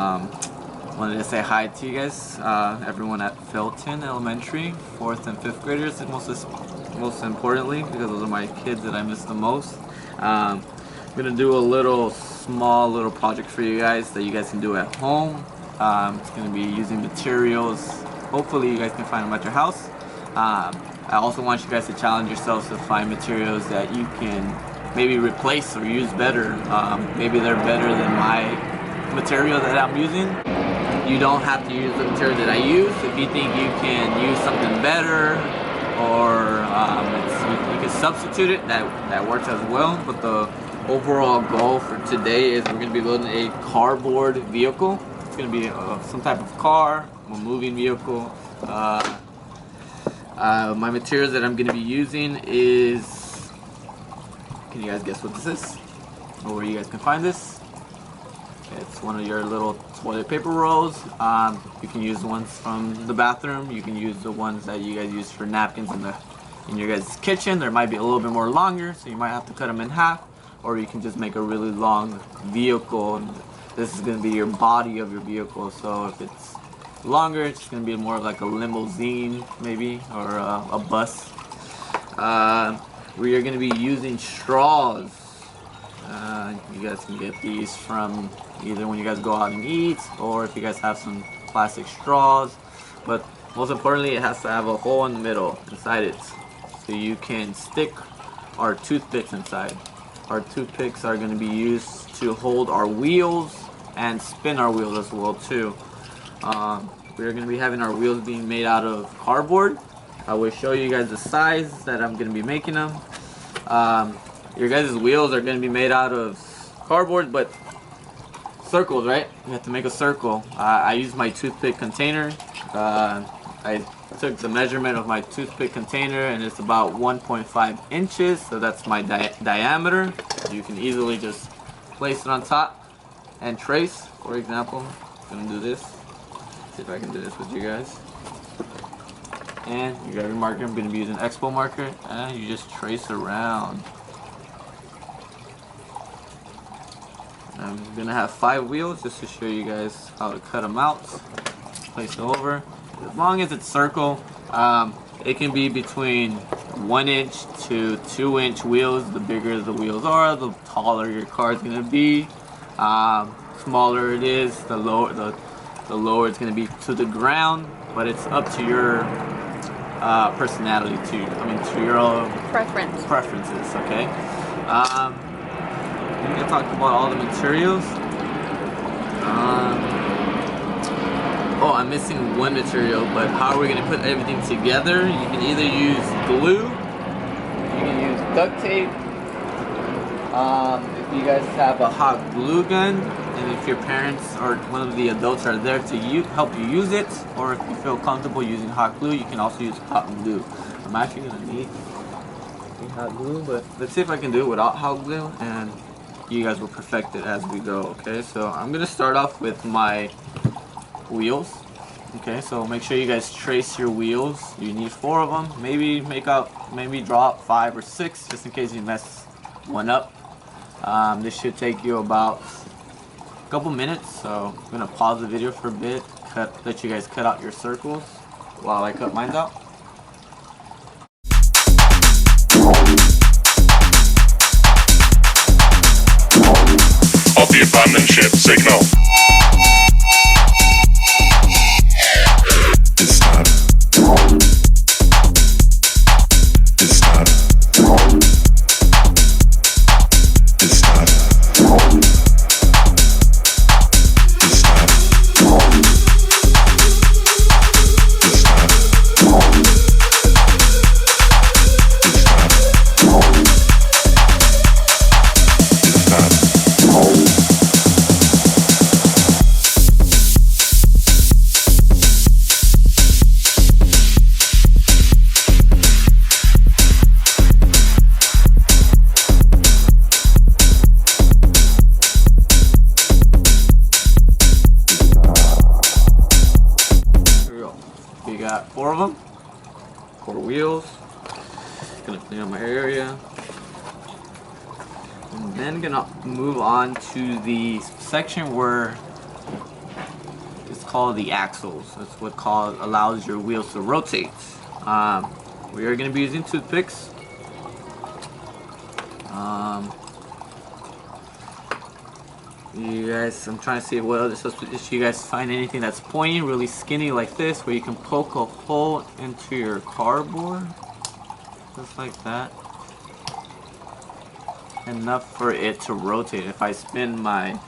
Wanted to say hi to you guys, everyone at Felton Elementary, 4th and 5th graders, most importantly, because those are my kids that I miss the most. I'm gonna do a small little project for you guys that you guys can do at home. It's gonna be using materials. Hopefully you guys can find them at your house. I also want you guys to challenge yourselves to find materials that you can maybe replace or use better. Maybe they're better than my material that I'm using. You don't have to use the material that I use. If you think you can use something better, or you can substitute it, that works as well. But the overall goal for today is we're going to be building a cardboard vehicle. It's going to be some type of car, a moving vehicle. My materials that I'm going to be using is, can you guys guess what this is? Or where you guys can find this? It's one of your little toilet paper rolls. You can use the ones from the bathroom. You can use the ones that you guys use for napkins in your guys' kitchen. There might be a little bit more longer, so you might have to cut them in half. Or you can just make a really long vehicle. And this is going to be your body of your vehicle. So if it's longer, it's going to be more like a limousine, maybe, or a bus. We are going to be using straws. You guys can get these from either when you guys go out and eat, or if you guys have some plastic straws. But most importantly, it has to have a hole in the middle inside it, so you can stick our toothpicks inside. Our toothpicks are going to be used to hold our wheels and spin our wheels as well too. We are going to be having our wheels being made out of cardboard. I will show you guys the size that I'm going to be making them. Your guys' wheels are going to be made out of cardboard, but circles, right? You have to make a circle. I used my toothpick container. I took the measurement of my toothpick container, and it's about 1.5 inches, so that's my diameter. You can easily just place it on top and trace. For example, I'm going to do this. See if I can do this with you guys. And you got your marker. I'm going to be using Expo marker, and you just trace around. I'm gonna have 5 wheels just to show you guys how to cut them out. Place it over. As long as it's circle, it can be between 1 inch to 2 inch wheels. The bigger the wheels are, the taller your car is gonna be. Smaller it is, the lower it's gonna be to the ground. But it's up to your personality too. I mean, to your own preferences. Okay. I'm going to talk about all the materials. Oh, I'm missing one material, but how are we going to put everything together? You can either use glue, you can use duct tape. If you guys have a hot glue gun, and if your parents or one of the adults are there to help you use it, or if you feel comfortable using hot glue, you can also use hot glue. I'm actually going to need hot glue, but let's see if I can do it without hot glue, and you guys will perfect it as we go. Okay, so I'm gonna start off with my wheels. Okay, so make sure you guys trace your wheels. You need 4 of them. Maybe draw up 5 or 6 just in case you mess one up. This should take you about a couple minutes, so I'm gonna pause the video for a bit, let you guys cut out your circles while I cut mine out. Of the abandoned ship signal. Got 4 of them, 4 wheels. Gonna clean up my area, and then gonna move on to the section where called the axles. That's what allows your wheels to rotate. We are going to be using toothpicks. You guys, I'm trying to see what other substitutes. You guys find anything that's pointy, really skinny like this, where you can poke a hole into your cardboard, just like that, enough for it to rotate. If I spin my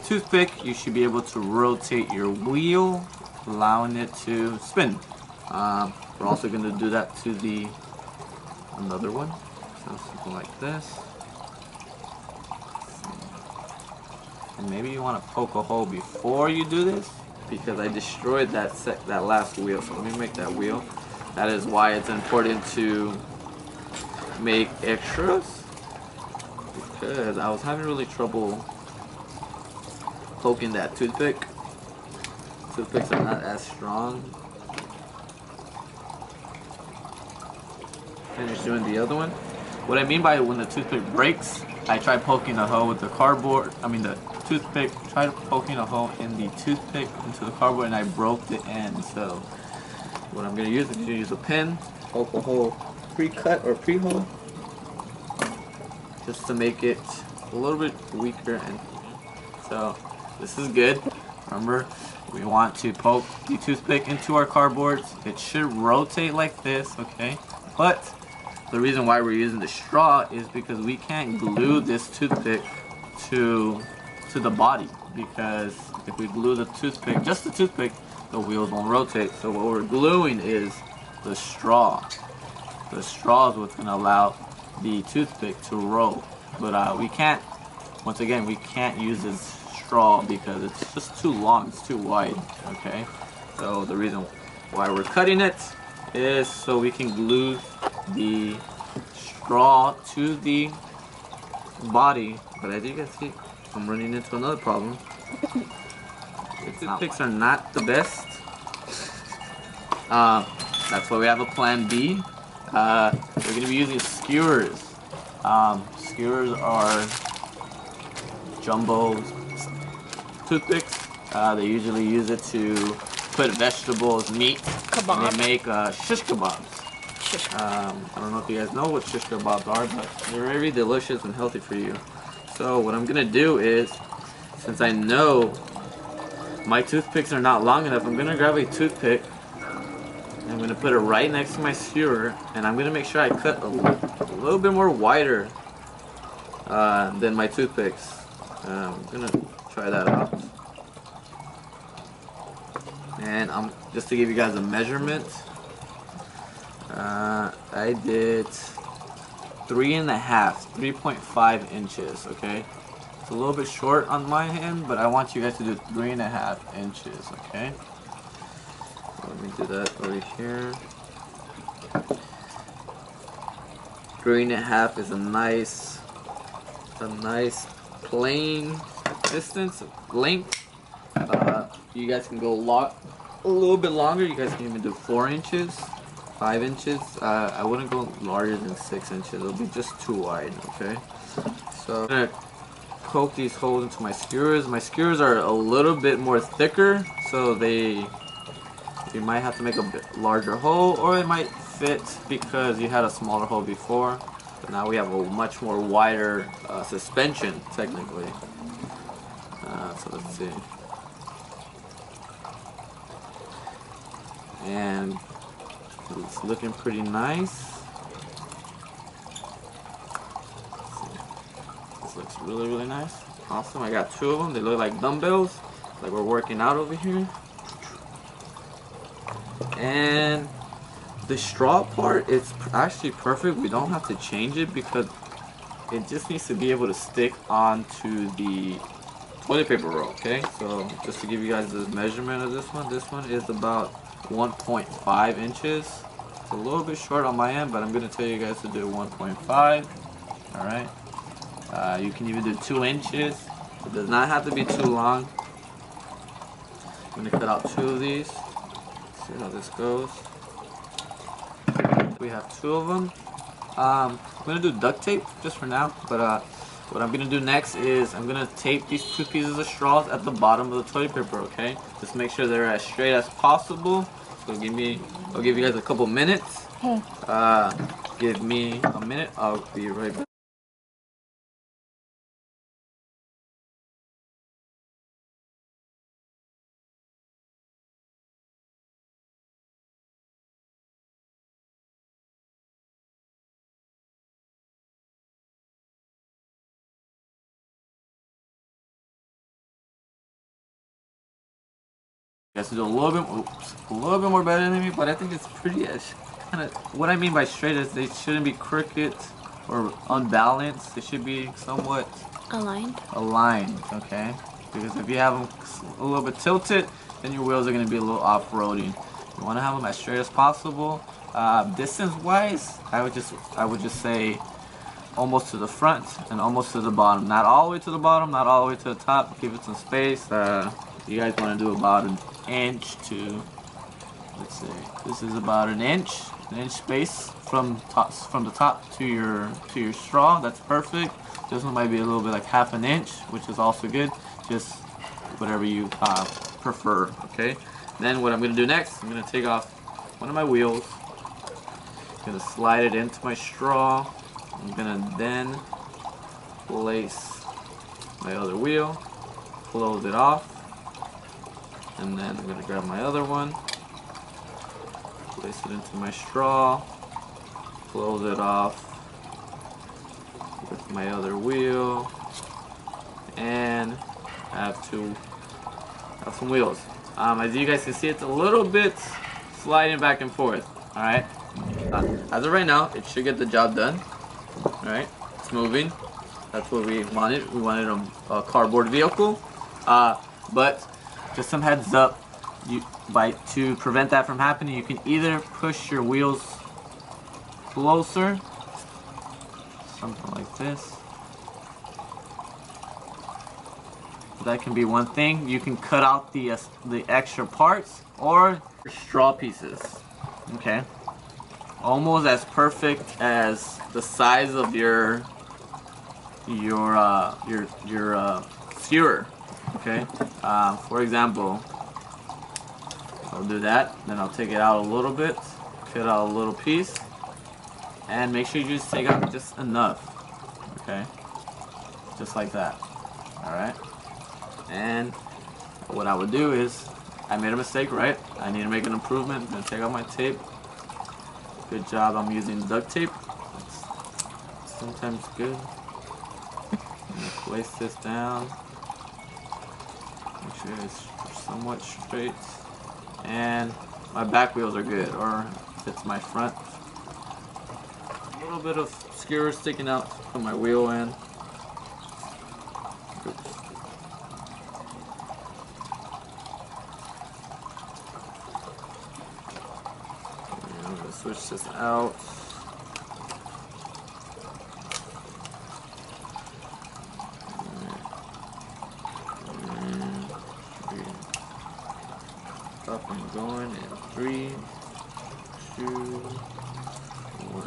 toothpick, you should be able to rotate your wheel, allowing it to spin. We're also going to do that to the another one, so something like this. And maybe you want to poke a hole before you do this, because I destroyed that last wheel. So let me make that wheel. That is why it's important to make extras, because I was having really trouble poking that toothpick. Toothpicks are not as strong. Finish doing the other one. What I mean by when the toothpick breaks, I tried poking a hole with the the toothpick, tried poking a hole in the toothpick into the cardboard, and I broke the end. So what I'm going to use is use a pen, poke a hole pre-cut or pre-hole, just to make it a little bit weaker. And so this is good. Remember, we want to poke the toothpick into our cardboards. It should rotate like this, okay? But the reason why we're using the straw is because we can't glue this toothpick to the body, because if we glue the toothpick, just the toothpick, the wheels won't rotate. So what we're gluing is the straw. The straw is what's going to allow the toothpick to roll. But we can't, once again, we can't use this straw because it's just too long, it's too wide, okay? So the reason why we're cutting it is so we can glue the straw to the body. But as you can see, I'm running into another problem. The toothpicks are not the best. That's why we have a plan B. We're going to be using skewers. Skewers are jumbo toothpicks. They usually use it to put vegetables, meat, and they make shish kebabs. I don't know if you guys know what shish kebabs are, but they're very delicious and healthy for you. So what I'm gonna do is, since I know my toothpicks are not long enough, I'm gonna grab a toothpick and I'm gonna put it right next to my skewer, and I'm gonna make sure I cut a little bit more wider than my toothpicks. I'm gonna try that out. And just to give you guys a measurement, I did 3.5 inches, okay? It's a little bit short on my hand, but I want you guys to do 3.5 inches, okay? So let me do that over here. 3.5 is a nice plain distance, length. You guys can go a little bit longer. You guys can even do 4 inches. 5 inches. I wouldn't go larger than 6 inches. It'll be just too wide, okay? So I'm gonna poke these holes into my skewers. My skewers are a little bit more thicker, so you might have to make a bit larger hole, or it might fit because you had a smaller hole before. But now we have a much more wider suspension, technically. So let's see. And it's looking pretty nice. This looks really, really nice. Awesome. I got 2 of them. They look like dumbbells, like we're working out over here. And the straw part, it's actually perfect. We don't have to change it because it just needs to be able to stick onto the toilet paper roll, okay? So just to give you guys the measurement of this one is about 1.5 inches. It's a little bit short on my end, but I'm going to tell you guys to do 1.5. Alright. You can even do 2 inches. It does not have to be too long. I'm going to cut out 2 of these. See how this goes. We have 2 of them. I'm going to do duct tape just for now, but What I'm gonna do next is I'm gonna tape these 2 pieces of straws at the bottom of the toilet paper, okay? Just make sure they're as straight as possible. So I'll give you guys a couple minutes. Hey. Give me a minute, I'll be right back. You guys do a little bit more better than me, but I think it's pretty kind of. What I mean by straight is they shouldn't be crooked or unbalanced. They should be somewhat aligned, okay? Because if you have them a little bit tilted, then your wheels are going to be a little off-roading. You want to have them as straight as possible. Distance-wise, I would just say almost to the front and almost to the bottom. Not all the way to the bottom, not all the way to the top. Give it some space. You guys want to do about an inch to, let's say, this is about an inch space from the top to your straw. That's perfect. This one might be a little bit like half an inch, which is also good. Just whatever you prefer. Okay. Then what I'm gonna do next, I'm gonna take off one of my wheels. I'm gonna slide it into my straw. I'm gonna then place my other wheel, close it off, and then I'm gonna grab my other one, place it into my straw, close it off with my other wheel, and I have some wheels. As you guys can see, it's a little bit sliding back and forth. All right. As of right now, it should get the job done. All right, it's moving. That's what we wanted. We wanted a cardboard vehicle. But just some heads up. To prevent that from happening, you can either push your wheels closer, something like this. That can be one thing. You can cut out the extra parts or straw pieces. Okay, almost as perfect as the size of your skewer. Okay, for example, I'll do that. Then I'll take it out a little bit, cut out a little piece, and make sure you just take out just enough. Okay, just like that. All right. And what I would do is, I made a mistake, right? I need to make an improvement. I'm gonna take out my tape. Good job, I'm using duct tape. It's sometimes good. I'm gonna place this down. Make sure it's somewhat straight. And my back wheels are good, or if it's my front. A little bit of skewer sticking out from my wheel end. Oops. I'm gonna switch this out. Up and going in 3, 2, 1.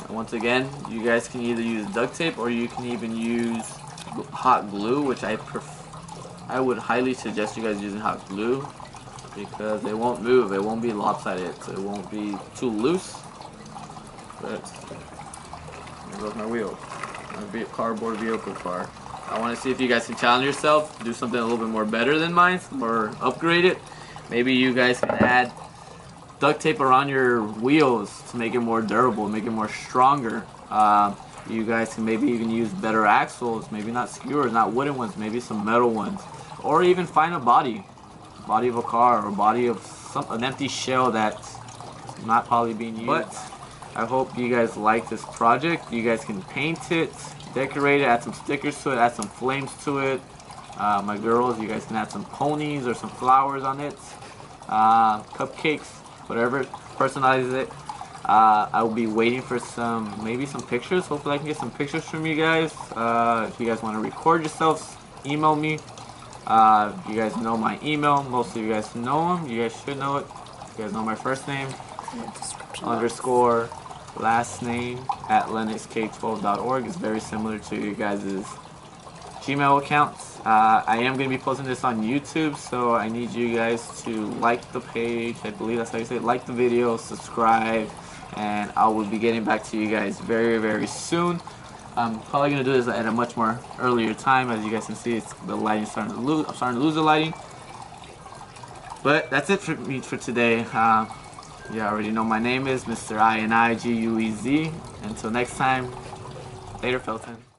And once again, you guys can either use duct tape or you can even use hot glue, which I would highly suggest you guys using hot glue because it won't move, it won't be lopsided, so it won't be too loose. But there goes my wheel. A cardboard vehicle car. I want to see if you guys can challenge yourself, do something a little bit more better than mine, or upgrade it. Maybe you guys can add duct tape around your wheels to make it more durable, make it more stronger. You guys can maybe even use better axles, maybe not skewers, not wooden ones, maybe some metal ones, or even find a body of a car or body of an empty shell that's not probably being used. But I hope you guys like this project. You guys can paint it, decorate it, add some stickers to it, add some flames to it. My girls, you guys can add some ponies or some flowers on it. Cupcakes, whatever, personalize it. I will be waiting for maybe some pictures. Hopefully I can get some pictures from you guys. If you guys want to record yourselves, email me. You guys know my email. Most of you guys know them. You guys should know it. You guys know my first name, In the description underscore last name at linuxk12.org. It's very similar to your guys' Gmail accounts. I am going to be posting this on YouTube, so I need you guys to like the page. I believe that's how you say it. Like the video, subscribe, and I will be getting back to you guys very, very soon. I'm probably going to do this at a much more earlier time. As you guys can see, the lighting's starting to lose. I'm starting to lose the lighting. But that's it for me for today. You already know my name is Mr. INIGUEZ. Until next time, later, Felton.